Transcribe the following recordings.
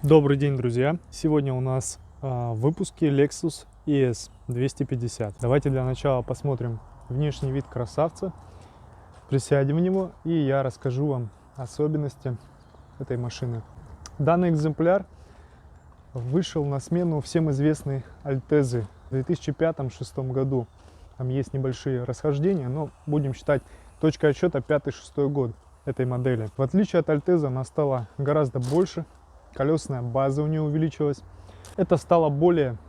Добрый день, друзья! Сегодня у нас в выпуске Lexus ES 250. Давайте для начала посмотрим внешний вид красавца, присядем в него и я расскажу вам особенности этой машины. Данный экземпляр вышел на смену всем известной Альтезы в 2005-2006 году. Там есть небольшие расхождения, но будем считать точкой отсчета 5-6 год этой модели. В отличие от Альтезы, она стала гораздо больше. Колесная база у нее увеличилась. Это стала более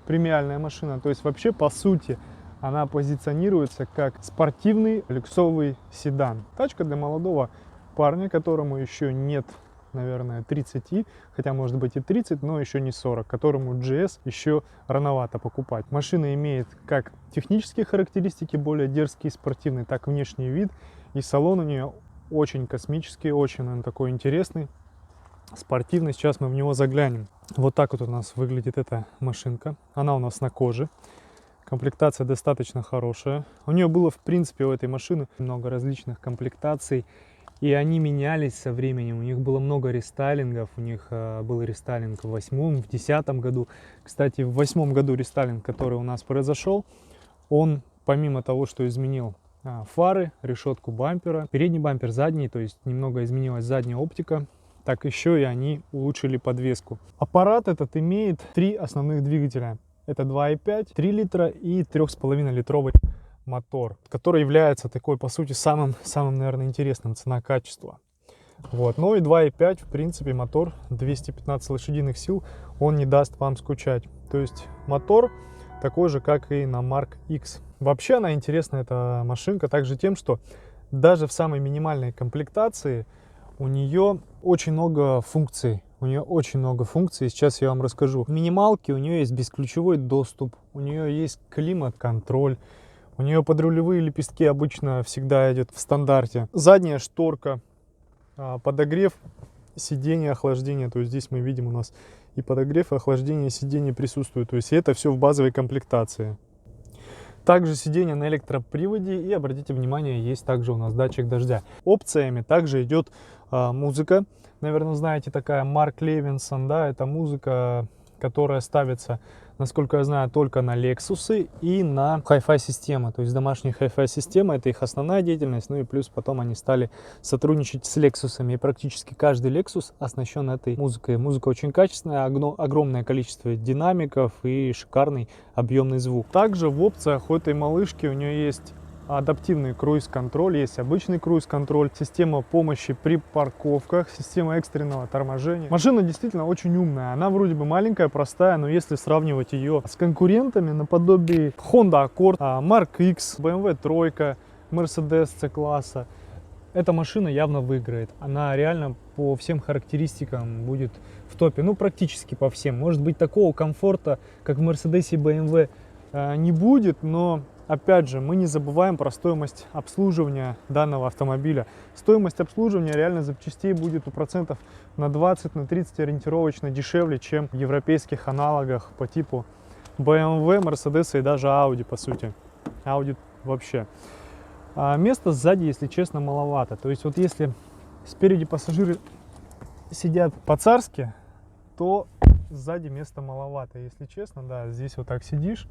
премиальная машина. То есть вообще по сути она позиционируется как спортивный люксовый седан. Тачка для молодого парня, которому еще нет, наверное, 30, хотя может быть и 30, но еще не 40, которому GS еще рановато покупать. Машина имеет как технические характеристики, более дерзкий и спортивный, так и внешний вид. И салон у нее очень космический, очень он такой интересный, спортивный. Сейчас мы в него заглянем. Вот так вот у нас выглядит эта машинка. Она у нас на коже. Комплектация достаточно хорошая. У нее было, в принципе, у этой машины много различных комплектаций. И они менялись со временем. У них было много рестайлингов. У них был рестайлинг в 2008, в 2010 году. Кстати, в 2008 году рестайлинг, который у нас произошел, он, помимо того, что изменил фары, решетку бампера, передний бампер, задний, то есть немного изменилась задняя оптика, так еще и они улучшили подвеску. Аппарат этот имеет три основных двигателя. Это 2,5, 3 литра и 3,5 литровый мотор, который является такой, по сути, самым, наверное, интересным цена-качество. Вот. Ну и 2,5, в принципе, мотор 215 лошадиных сил, он не даст вам скучать. То есть мотор такой же, как и на Mark X. Вообще она интересна, эта машинка, также тем, что даже в самой минимальной комплектации у нее очень много функций. Сейчас я вам расскажу. В минималке у нее есть бесключевой доступ, у нее есть климат-контроль, у нее подрулевые лепестки обычно всегда идет в стандарте. Задняя шторка, подогрев сидения, охлаждение. То есть здесь мы видим, у нас и подогрев, и охлаждение сидений присутствует. То есть это все в базовой комплектации. Также сиденье на электроприводе, и обратите внимание, есть также у нас датчик дождя. Опциями также идет музыка. Наверное, знаете, такая Марк Левинсон, да, это музыка, которая ставится, насколько я знаю, только на Lexus и на Hi-Fi системы. То есть домашняя Hi-Fi система — это их основная деятельность. Ну и плюс потом они стали сотрудничать с Lexus. И практически каждый Lexus оснащен этой музыкой. Музыка очень качественная, огромное количество динамиков и шикарный объемный звук. Также в опциях у этой малышки у нее есть адаптивный круиз-контроль, есть обычный круиз-контроль, система помощи при парковках, система экстренного торможения. Машина действительно очень умная. Она вроде бы маленькая, простая, но если сравнивать ее с конкурентами наподобие Honda Accord, Mark X, BMW 3, Mercedes C-класса, эта машина явно выиграет. Она реально по всем характеристикам будет в топе. Ну, практически по всем. Может быть, такого комфорта, как в Mercedes и BMW, не будет, но опять же, мы не забываем про стоимость обслуживания данного автомобиля. Стоимость обслуживания реально запчастей будет у процентов на 20-30 ориентировочно дешевле, чем в европейских аналогах по типу BMW, Mercedes и даже Audi, по сути. Audi вообще. Места сзади, если честно, маловато. То есть вот если спереди пассажиры сидят по-царски, то сзади места маловато. Если честно, да, здесь вот так сидишь,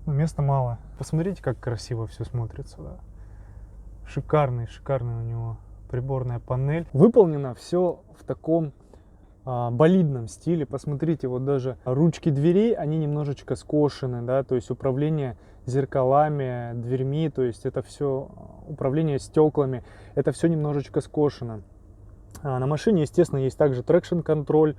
места мало. Посмотрите, как красиво все смотрится. Да. Шикарный у него приборная панель. Выполнено все в таком болидном стиле. Посмотрите, вот даже ручки дверей, они немножечко скошены, да, то есть управление зеркалами, дверьми, то есть это все управление стеклами, это все немножечко скошено. На машине, естественно, есть также трекшн-контроль.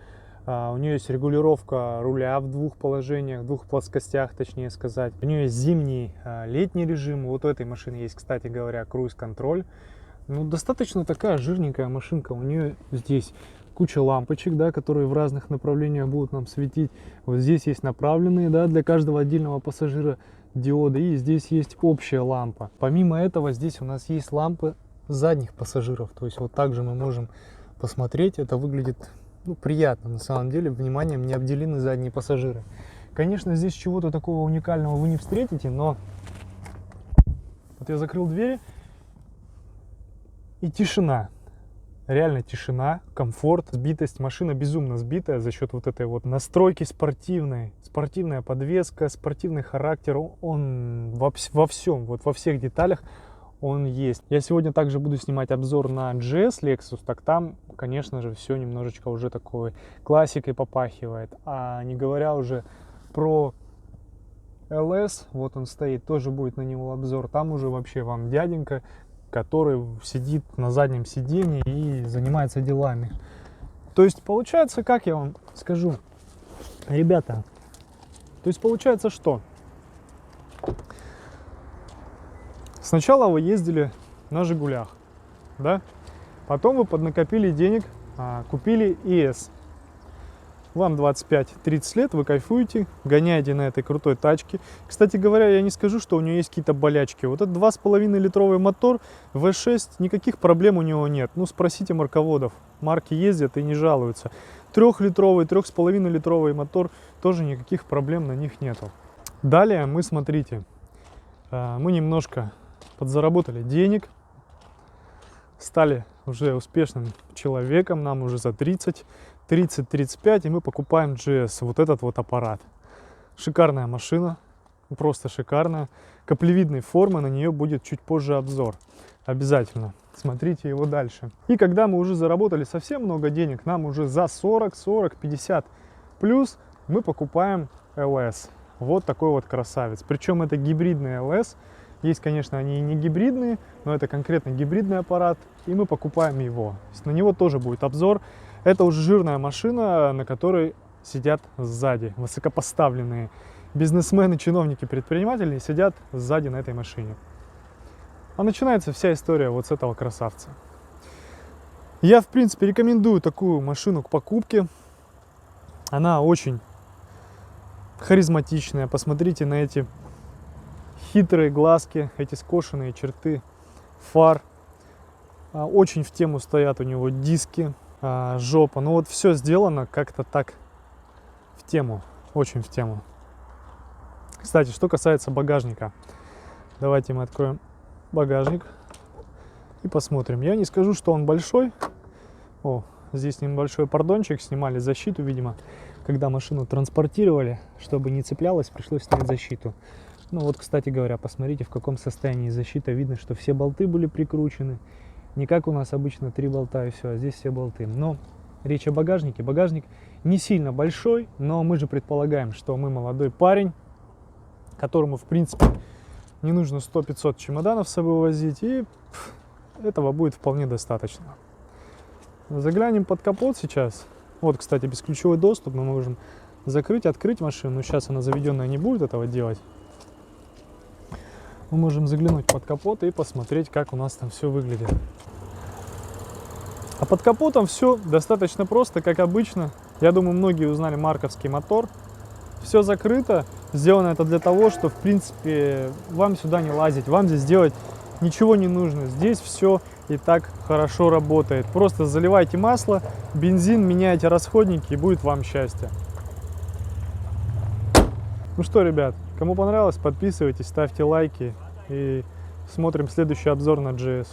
У нее есть регулировка руля в двух положениях, в двух плоскостях, точнее сказать. У нее есть зимний, летний режим. Вот у этой машины есть, кстати говоря, круиз-контроль. Ну, достаточно такая жирненькая машинка. У нее здесь куча лампочек, да, которые в разных направлениях будут нам светить. Вот здесь есть направленные, да, для каждого отдельного пассажира диоды. И здесь есть общая лампа. Помимо этого, здесь у нас есть лампы задних пассажиров. То есть вот также мы можем посмотреть. Это выглядит приятно, на самом деле, вниманием не обделены задние пассажиры. Конечно, здесь чего-то такого уникального вы не встретите, но вот я закрыл двери, и тишина. реально тишина, комфорт, сбитость. Машина безумно сбитая за счет вот этой вот настройки спортивной. Спортивная подвеска, спортивный характер, он во всем, вот во всех деталях он есть. Я сегодня также буду снимать обзор на GS Lexus, так там, конечно же, все немножечко уже такой классикой попахивает. А не говоря уже про LS, вот он стоит, тоже будет на него обзор. Там уже вообще вам дяденька, который сидит на заднем сиденье и занимается делами. То есть получается, как я вам скажу, ребята, то есть получается что? Сначала вы ездили на Жигулях, да? Потом вы поднакопили денег, купили ES. Вам 25-30 лет, вы кайфуете, гоняете на этой крутой тачке. Кстати говоря, я не скажу, что у нее есть какие-то болячки. Вот этот 2,5 литровый мотор V6, никаких проблем у него нет. Ну, спросите марководов. Марки ездят и не жалуются. 3-литровый, 3,5 литровый мотор, тоже никаких проблем на них нету. Далее мы, смотрите, мы немножко подзаработали денег, стали уже успешным человеком, нам уже за 30-35, и мы покупаем GS, вот этот вот аппарат. Шикарная машина, просто шикарная, каплевидной формы, на нее будет чуть позже обзор. Обязательно смотрите его дальше. И когда мы уже заработали совсем много денег, нам уже за 40-50 плюс, мы покупаем LS. Вот такой вот красавец. Причем это гибридный LS. Есть, конечно, они и не гибридные, но это конкретно гибридный аппарат, и мы покупаем его. На него тоже будет обзор. Это уже жирная машина, на которой сидят сзади высокопоставленные бизнесмены, чиновники, предприниматели сидят сзади на этой машине. А начинается вся история вот с этого красавца. Я, в принципе, рекомендую такую машину к покупке. Она очень харизматичная. Посмотрите на эти хитрые глазки, эти скошенные черты фар. Очень в тему стоят у него диски, жопа. Ну вот все сделано как-то так в тему, очень в тему. Кстати, что касается багажника. Давайте мы откроем багажник и посмотрим. Я не скажу, что он большой. О, здесь небольшой пардончик, снимали защиту, видимо, когда машину транспортировали, чтобы не цеплялась, пришлось снять защиту. Ну вот, кстати говоря, посмотрите, в каком состоянии защита. Видно, что все болты были прикручены. Не как у нас обычно 3 болта и все, а здесь все болты. Но речь о багажнике. Багажник не сильно большой, но мы же предполагаем, что мы молодой парень, которому, в принципе, не нужно 100-500 чемоданов с собой возить, и этого будет вполне достаточно. Заглянем под капот сейчас. Вот, кстати, бесключевой доступ. Мы можем закрыть, открыть машину. Но сейчас она заведенная не будет этого делать. Мы можем заглянуть под капот и посмотреть, как у нас там все выглядит. А под капотом все достаточно просто, как обычно. Я думаю, многие узнали марковский мотор. Все закрыто. Сделано это для того, что, в принципе, вам сюда не лазить. Вам здесь делать ничего не нужно. Здесь все и так хорошо работает. Просто заливайте масло, бензин, меняйте расходники, и будет вам счастье. Ну что, ребят, кому понравилось, подписывайтесь, ставьте лайки и смотрим следующий обзор на GS.